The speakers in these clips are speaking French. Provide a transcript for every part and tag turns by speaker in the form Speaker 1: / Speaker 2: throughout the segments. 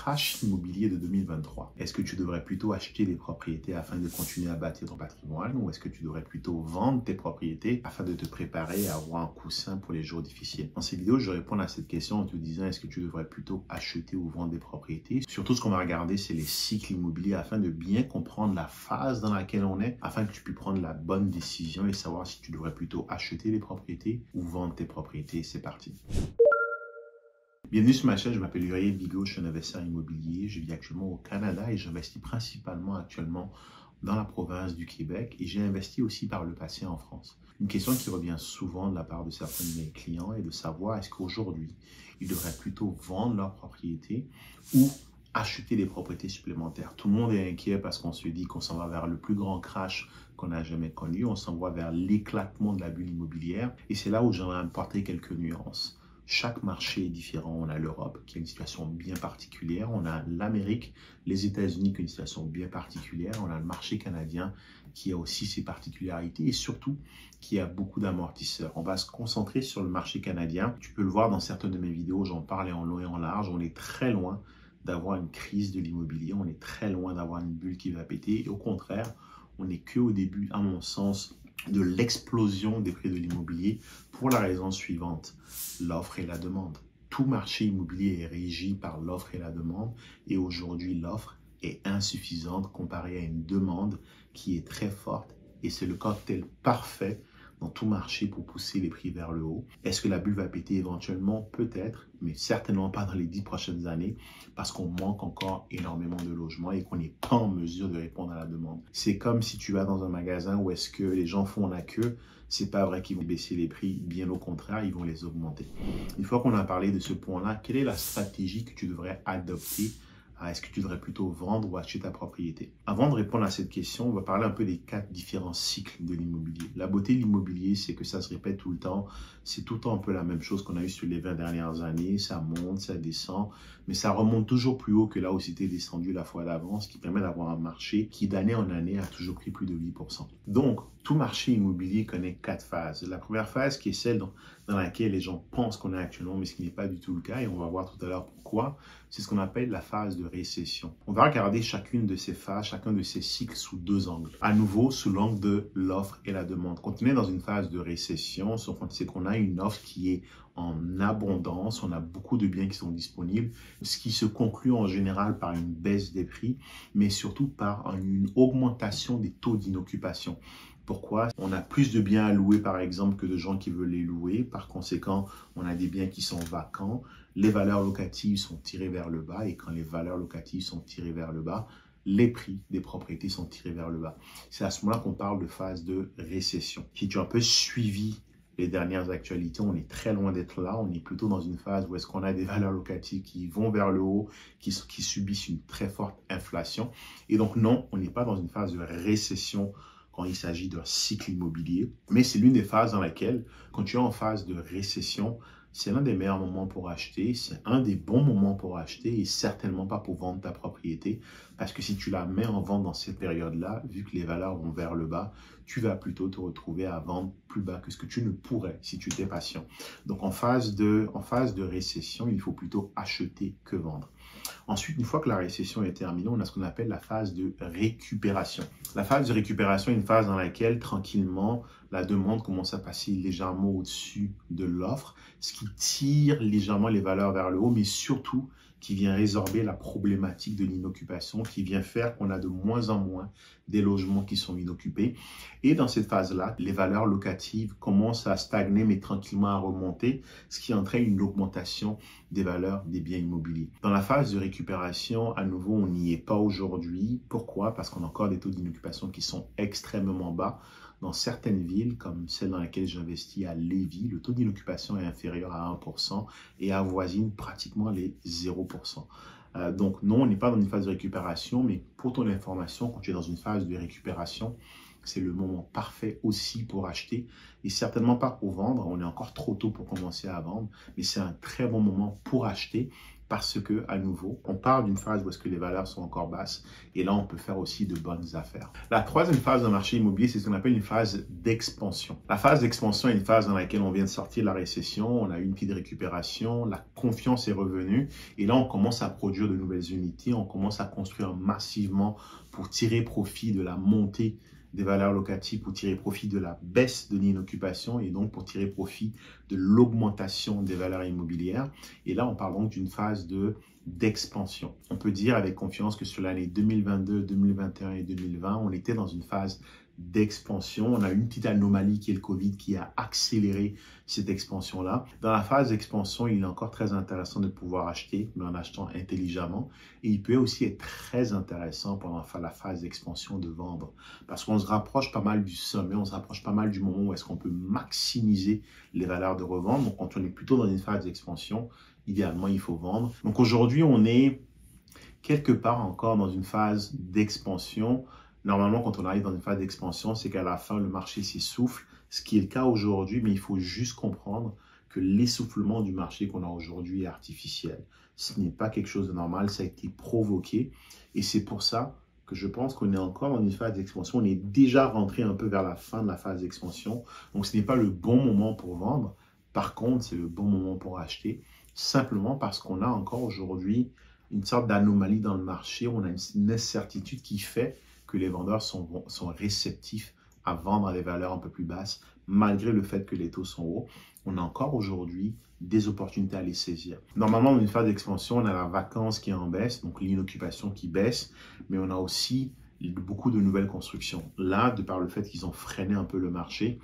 Speaker 1: crash immobilier de 2023, est-ce que tu devrais plutôt acheter des propriétés afin de continuer à bâtir ton patrimoine ou est-ce que tu devrais plutôt vendre tes propriétés afin de te préparer à avoir un coussin pour les jours difficiles? Dans cette vidéo, je vais répondre à cette question en te disant est-ce que tu devrais plutôt acheter ou vendre des propriétés. Surtout, ce qu'on va regarder, c'est les cycles immobiliers afin de bien comprendre la phase dans laquelle on est, afin que tu puisses prendre la bonne décision et savoir si tu devrais plutôt acheter des propriétés ou vendre tes propriétés. C'est parti. Bienvenue sur ma chaîne, je m'appelle Uriel Bigot, je suis un investisseur immobilier, je vis actuellement au Canada et j'investis principalement actuellement dans la province du Québec et j'ai investi aussi par le passé en France. Une question qui revient souvent de la part de certains de mes clients est de savoir est-ce qu'aujourd'hui, ils devraient plutôt vendre leur propriété ou acheter des propriétés supplémentaires. Tout le monde est inquiet parce qu'on se dit qu'on s'en va vers le plus grand crash qu'on n'a jamais connu, on s'en va vers l'éclatement de la bulle immobilière et c'est là où j'aimerais apporter quelques nuances. Chaque marché est différent. On a l'Europe qui a une situation bien particulière. On a l'Amérique, les États-Unis qui ont une situation bien particulière. On a le marché canadien qui a aussi ses particularités et surtout qui a beaucoup d'amortisseurs. On va se concentrer sur le marché canadien. Tu peux le voir dans certaines de mes vidéos, j'en parlais en long et en large. On est très loin d'avoir une crise de l'immobilier. On est très loin d'avoir une bulle qui va péter. Et au contraire, on n'est qu'au début, à mon sens, de l'explosion des prix de l'immobilier pour la raison suivante, l'offre et la demande. Tout marché immobilier est régi par l'offre et la demande et aujourd'hui l'offre est insuffisante comparée à une demande qui est très forte et c'est le cocktail parfait dans tout marché pour pousser les prix vers le haut. Est-ce que la bulle va péter éventuellement? Peut-être, mais certainement pas dans les 10 prochaines années parce qu'on manque encore énormément de logements et qu'on n'est pas en mesure de répondre à la demande. C'est comme si tu vas dans un magasin où est-ce que les gens font la queue. C'est pas vrai qu'ils vont baisser les prix, bien au contraire, ils vont les augmenter. Une fois qu'on a parlé de ce point-là, quelle est la stratégie que tu devrais adopter? Est-ce que tu devrais plutôt vendre ou acheter ta propriété? Avant de répondre à cette question, on va parler un peu des 4 différents cycles de l'immobilier. La beauté de l'immobilier, c'est que ça se répète tout le temps. C'est tout le temps un peu la même chose qu'on a eu sur les 20 dernières années. Ça monte, ça descend, mais ça remonte toujours plus haut que là où c'était descendu la fois d'avant, ce qui permet d'avoir un marché qui d'année en année a toujours pris plus de 8%. Donc, tout marché immobilier connaît 4 phases. La première phase qui est celle dans laquelle les gens pensent qu'on est actuellement, mais ce qui n'est pas du tout le cas, et on va voir tout à l'heure pourquoi, c'est ce qu'on appelle la phase de récession. On va regarder chacune de ces phases, chacun de ces cycles sous 2 angles. À nouveau, sous l'angle de l'offre et la demande. Quand on est dans une phase de récession, c'est qu'on a une offre qui est en abondance, on a beaucoup de biens qui sont disponibles, ce qui se conclut en général par une baisse des prix, mais surtout par une augmentation des taux d'inoccupation. Pourquoi? On a plus de biens à louer, par exemple, que de gens qui veulent les louer. Par conséquent, on a des biens qui sont vacants. Les valeurs locatives sont tirées vers le bas. Et quand les valeurs locatives sont tirées vers le bas, les prix des propriétés sont tirés vers le bas. C'est à ce moment-là qu'on parle de phase de récession. Si tu as un peu suivi les dernières actualités, on est très loin d'être là. On est plutôt dans une phase où est-ce qu'on a des valeurs locatives qui vont vers le haut, qui subissent une très forte inflation. Et donc non, on n'est pas dans une phase de récession quand il s'agit d'un cycle immobilier, mais c'est l'une des phases dans laquelle, quand tu es en phase de récession, c'est l'un des meilleurs moments pour acheter, c'est un des bons moments pour acheter et certainement pas pour vendre ta propriété, parce que si tu la mets en vente dans cette période-là, vu que les valeurs vont vers le bas, tu vas plutôt te retrouver à vendre plus bas que ce que tu ne pourrais si tu étais patient. Donc en phase de récession, il faut plutôt acheter que vendre. Ensuite, une fois que la récession est terminée, on a ce qu'on appelle la phase de récupération. La phase de récupération est une phase dans laquelle, tranquillement, la demande commence à passer légèrement au-dessus de l'offre, ce qui tire légèrement les valeurs vers le haut, mais surtout qui vient résorber la problématique de l'inoccupation, qui vient faire qu'on a de moins en moins des logements qui sont inoccupés. Et dans cette phase-là, les valeurs locatives commencent à stagner, mais tranquillement à remonter, ce qui entraîne une augmentation des valeurs des biens immobiliers. Dans la phase de récupération, à nouveau, on n'y est pas aujourd'hui. Pourquoi? Parce qu'on a encore des taux d'inoccupation qui sont extrêmement bas. Dans certaines villes, comme celle dans laquelle j'investis à Lévis, le taux d'inoccupation est inférieur à 1% et avoisine pratiquement les 0%. Donc non, on n'est pas dans une phase de récupération, mais pour ton information, quand tu es dans une phase de récupération, c'est le moment parfait aussi pour acheter et certainement pas pour vendre. On est encore trop tôt pour commencer à vendre, mais c'est un très bon moment pour acheter parce que, à nouveau, on part d'une phase où est-ce que les valeurs sont encore basses et là, on peut faire aussi de bonnes affaires. La troisième phase dans le marché immobilier, c'est ce qu'on appelle une phase d'expansion. La phase d'expansion est une phase dans laquelle on vient de sortir de la récession, on a eu une petite récupération, la confiance est revenue et là, on commence à produire de nouvelles unités, on commence à construire massivement pour tirer profit de la montée des valeurs locatives, pour tirer profit de la baisse de l'inoccupation et donc pour tirer profit de l'augmentation des valeurs immobilières. Et là, on parle donc d'une phase d'expansion. On peut dire avec confiance que sur l'année 2022, 2021 et 2020, on était dans une phase d'expansion. On a une petite anomalie qui est le Covid qui a accéléré cette expansion-là. Dans la phase d'expansion, il est encore très intéressant de pouvoir acheter, mais en achetant intelligemment. Et il peut aussi être très intéressant pendant la phase d'expansion de vendre parce qu'on se rapproche pas mal du sommet, on se rapproche pas mal du moment où est-ce qu'on peut maximiser les valeurs de revente. Donc, quand on est plutôt dans une phase d'expansion, idéalement, il faut vendre. Donc, aujourd'hui, on est quelque part encore dans une phase d'expansion. Normalement, quand on arrive dans une phase d'expansion, c'est qu'à la fin, le marché s'essouffle, ce qui est le cas aujourd'hui, mais il faut juste comprendre que l'essoufflement du marché qu'on a aujourd'hui est artificiel. Ce n'est pas quelque chose de normal, ça a été provoqué et c'est pour ça que je pense qu'on est encore dans une phase d'expansion. On est déjà rentré un peu vers la fin de la phase d'expansion, donc ce n'est pas le bon moment pour vendre. Par contre, c'est le bon moment pour acheter, simplement parce qu'on a encore aujourd'hui une sorte d'anomalie dans le marché. On a une incertitude qui fait que les vendeurs sont réceptifs à vendre à des valeurs un peu plus basses, malgré le fait que les taux sont hauts. On a encore aujourd'hui des opportunités à les saisir. Normalement, dans une phase d'expansion, on a la vacance qui est en baisse, donc l'inoccupation qui baisse, mais on a aussi beaucoup de nouvelles constructions. Là, de par le fait qu'ils ont freiné un peu le marché,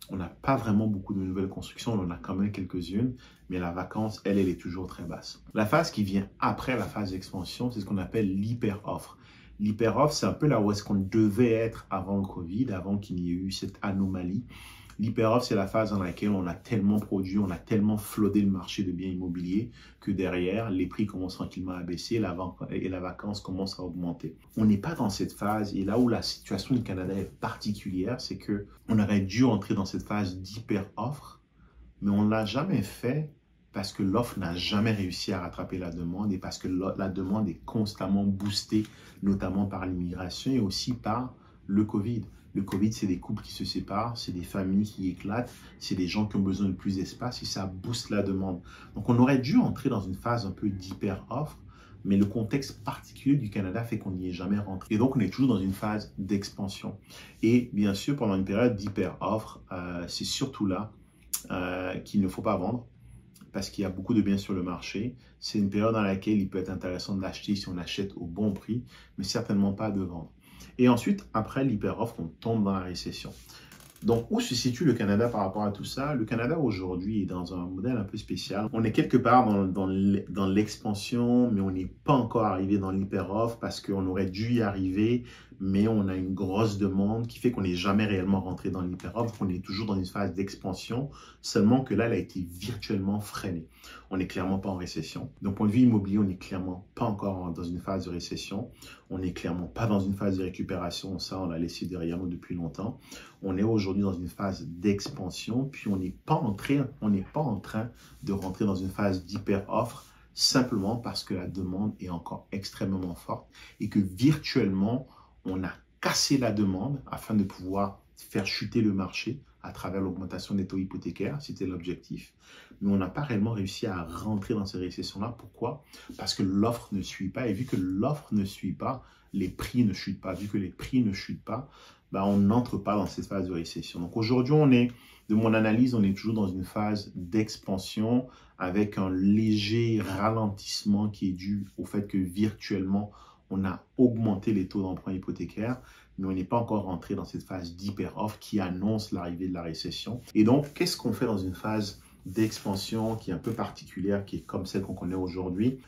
Speaker 1: on n'a pas vraiment beaucoup de nouvelles constructions, on en a quand même quelques-unes, mais la vacance, elle est toujours très basse. La phase qui vient après la phase d'expansion, c'est ce qu'on appelle l'hyper-offre. L'hyper-offre, c'est un peu là où est-ce qu'on devait être avant le Covid, avant qu'il y ait eu cette anomalie. L'hyper-offre, c'est la phase dans laquelle on a tellement produit, on a tellement flotté le marché de biens immobiliers que derrière, les prix commencent tranquillement à baisser et la vacance commence à augmenter. On n'est pas dans cette phase et là où la situation du Canada est particulière, c'est qu'on aurait dû entrer dans cette phase d'hyper-offre, mais on ne l'a jamais fait parce que l'offre n'a jamais réussi à rattraper la demande et parce que la demande est constamment boostée, notamment par l'immigration et aussi par le Covid. Le Covid, c'est des couples qui se séparent, c'est des familles qui éclatent, c'est des gens qui ont besoin de plus d'espace et ça booste la demande. Donc, on aurait dû entrer dans une phase un peu d'hyper-offre, mais le contexte particulier du Canada fait qu'on n'y est jamais rentré. Et donc, on est toujours dans une phase d'expansion. Et bien sûr, pendant une période d'hyper-offre, c'est surtout là qu'il ne faut pas vendre parce qu'il y a beaucoup de biens sur le marché. C'est une période dans laquelle il peut être intéressant d'acheter si on achète au bon prix, mais certainement pas de vendre. Et ensuite, après l'hyper-offre, on tombe dans la récession. Donc, où se situe le Canada par rapport à tout ça? Le Canada aujourd'hui est dans un modèle un peu spécial. On est quelque part dans l'expansion, mais on n'est pas encore arrivé dans l'hyper-offre parce qu'on aurait dû y arriver, mais on a une grosse demande qui fait qu'on n'est jamais réellement rentré dans l'hyper-offre. On est toujours dans une phase d'expansion, seulement que là, elle a été virtuellement freinée. On n'est clairement pas en récession. D'un point de vue immobilier, on n'est clairement pas encore dans une phase de récession. On n'est clairement pas dans une phase de récupération. Ça, on l'a laissé derrière nous depuis longtemps. On est aujourd'hui dans une phase d'expansion, puis on n'est pas en train de rentrer dans une phase d'hyper-offre simplement parce que la demande est encore extrêmement forte et que virtuellement, on a cassé la demande afin de pouvoir faire chuter le marché à travers l'augmentation des taux hypothécaires, c'était l'objectif. Mais on n'a pas réellement réussi à rentrer dans ces récessions-là. Pourquoi? Parce que l'offre ne suit pas. Et vu que l'offre ne suit pas, les prix ne chutent pas. Vu que les prix ne chutent pas, on n'entre pas dans cette phase de récession. Donc aujourd'hui, de mon analyse, on est toujours dans une phase d'expansion avec un léger ralentissement qui est dû au fait que virtuellement, on a augmenté les taux d'emprunt hypothécaire, mais on n'est pas encore rentré dans cette phase d'hyper-offre qui annonce l'arrivée de la récession. Et donc, qu'est-ce qu'on fait dans une phase d'expansion qui est un peu particulière, qui est comme celle qu'on connaît aujourd'hui?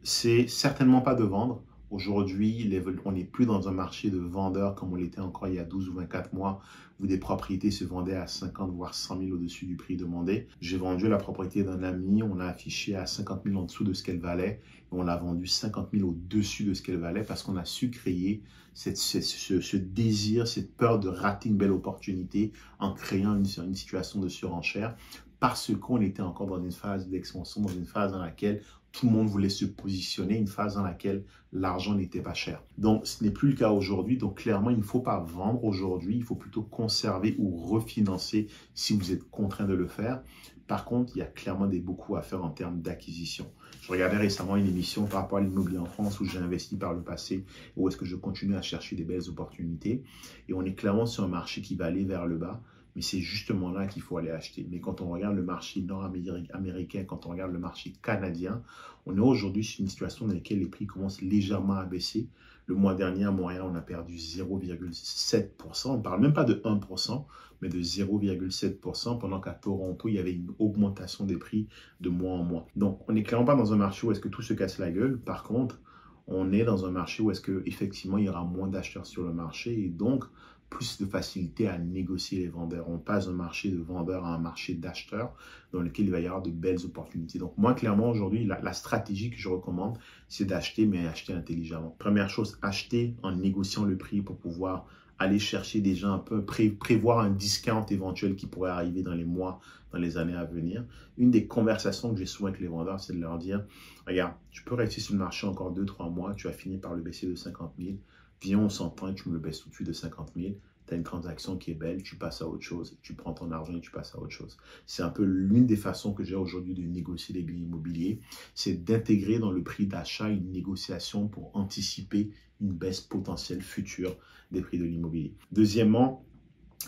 Speaker 1: C'est certainement pas de vendre. Aujourd'hui, on n'est plus dans un marché de vendeurs comme on l'était encore il y a 12 ou 24 mois, où des propriétés se vendaient à 50 voire 100 000 au-dessus du prix demandé. J'ai vendu la propriété d'un ami, on l'a affiché à 50 000 en dessous de ce qu'elle valait, et on l'a vendu 50 000 au-dessus de ce qu'elle valait parce qu'on a su créer ce désir, cette peur de rater une belle opportunité en créant une situation de surenchère parce qu'on était encore dans une phase d'expansion, dans une phase dans laquelle tout le monde voulait se positionner, une phase dans laquelle l'argent n'était pas cher. Donc, ce n'est plus le cas aujourd'hui. Donc, clairement, il ne faut pas vendre aujourd'hui. Il faut plutôt conserver ou refinancer si vous êtes contraint de le faire. Par contre, il y a clairement beaucoup à faire en termes d'acquisition. Je regardais récemment une émission par rapport à l'immobilier en France où j'ai investi par le passé, où est-ce que je continue à chercher des belles opportunités. Et on est clairement sur un marché qui va aller vers le bas. Mais c'est justement là qu'il faut aller acheter. Mais quand on regarde le marché nord-américain, quand on regarde le marché canadien, on est aujourd'hui sur une situation dans laquelle les prix commencent légèrement à baisser. Le mois dernier, à Montréal, on a perdu 0,7%. On ne parle même pas de 1%, mais de 0,7%, pendant qu'à Toronto, il y avait une augmentation des prix de mois en mois. Donc, on n'est clairement pas dans un marché où est-ce que tout se casse la gueule. Par contre, on est dans un marché où est-ce qu'effectivement, il y aura moins d'acheteurs sur le marché et donc, plus de facilité à négocier les vendeurs. On passe d'un marché de vendeurs à un marché d'acheteurs dans lequel il va y avoir de belles opportunités. Donc moi, clairement, aujourd'hui, la stratégie que je recommande, c'est d'acheter, mais acheter intelligemment. Première chose, acheter en négociant le prix pour pouvoir aller chercher déjà un peu, prévoir un discount éventuel qui pourrait arriver dans les mois, dans les années à venir. Une des conversations que j'ai souvent avec les vendeurs, c'est de leur dire, regarde, tu peux rester sur le marché encore 2-3 mois, tu vas finir par le baisser de 50 000. Viens, on s'entend et tu me le baisses tout de suite de 50 000. Tu as une transaction qui est belle, tu passes à autre chose. Tu prends ton argent et tu passes à autre chose. C'est un peu l'une des façons que j'ai aujourd'hui de négocier les biens immobiliers. C'est d'intégrer dans le prix d'achat une négociation pour anticiper une baisse potentielle future des prix de l'immobilier. Deuxièmement,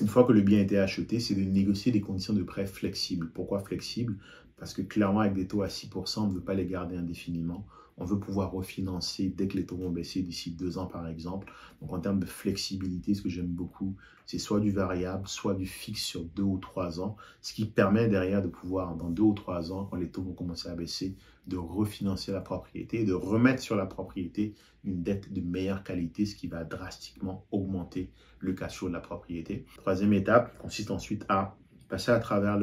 Speaker 1: une fois que le bien a été acheté, c'est de négocier des conditions de prêt flexibles. Pourquoi flexibles? Parce que clairement, avec des taux à 6%, on ne veut pas les garder indéfiniment. On veut pouvoir refinancer dès que les taux vont baisser d'ici 2 ans, par exemple. Donc, en termes de flexibilité, ce que j'aime beaucoup, c'est soit du variable, soit du fixe sur 2 ou 3 ans, ce qui permet derrière de pouvoir, dans 2 ou 3 ans, quand les taux vont commencer à baisser, de refinancer la propriété et de remettre sur la propriété une dette de meilleure qualité, ce qui va drastiquement augmenter le cash flow de la propriété. Troisième étape consiste ensuite à passer à travers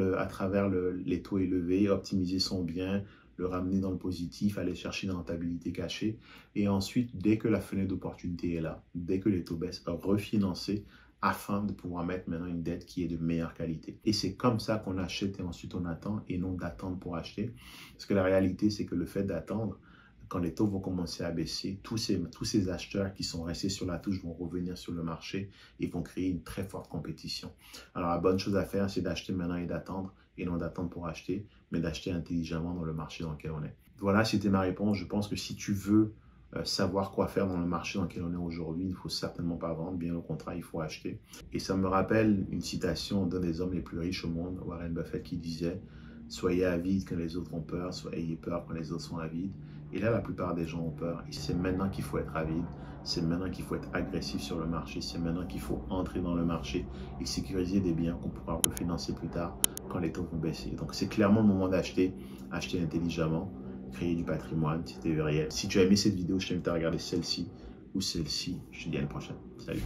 Speaker 1: les taux élevés, optimiser son bien, le ramener dans le positif, aller chercher une rentabilité cachée. Et ensuite, dès que la fenêtre d'opportunité est là, dès que les taux baissent, refinancer afin de pouvoir mettre maintenant une dette qui est de meilleure qualité. Et c'est comme ça qu'on achète et ensuite on attend et non d'attendre pour acheter. Parce que la réalité, c'est que le fait d'attendre, quand les taux vont commencer à baisser, tous ces acheteurs qui sont restés sur la touche vont revenir sur le marché et vont créer une très forte compétition. Alors la bonne chose à faire, c'est d'acheter maintenant et d'attendre, et non d'attendre pour acheter, mais d'acheter intelligemment dans le marché dans lequel on est. Voilà, c'était ma réponse. Je pense que si tu veux savoir quoi faire dans le marché dans lequel on est aujourd'hui, il ne faut certainement pas vendre, bien au contraire, il faut acheter. Et ça me rappelle une citation d'un des hommes les plus riches au monde, Warren Buffett, qui disait « Soyez avide quand les autres ont peur, soyez peur quand les autres sont avides ». Et là, la plupart des gens ont peur. Et c'est maintenant qu'il faut être avide, c'est maintenant qu'il faut être agressif sur le marché, c'est maintenant qu'il faut entrer dans le marché et sécuriser des biens qu'on pourra refinancer plus tard quand les taux vont baisser. Donc c'est clairement le moment d'acheter, acheter intelligemment, créer du patrimoine, si tu es réel. Si tu as aimé cette vidéo, je t'invite à regarder celle-ci ou celle-ci. Je te dis à une prochaine. Salut.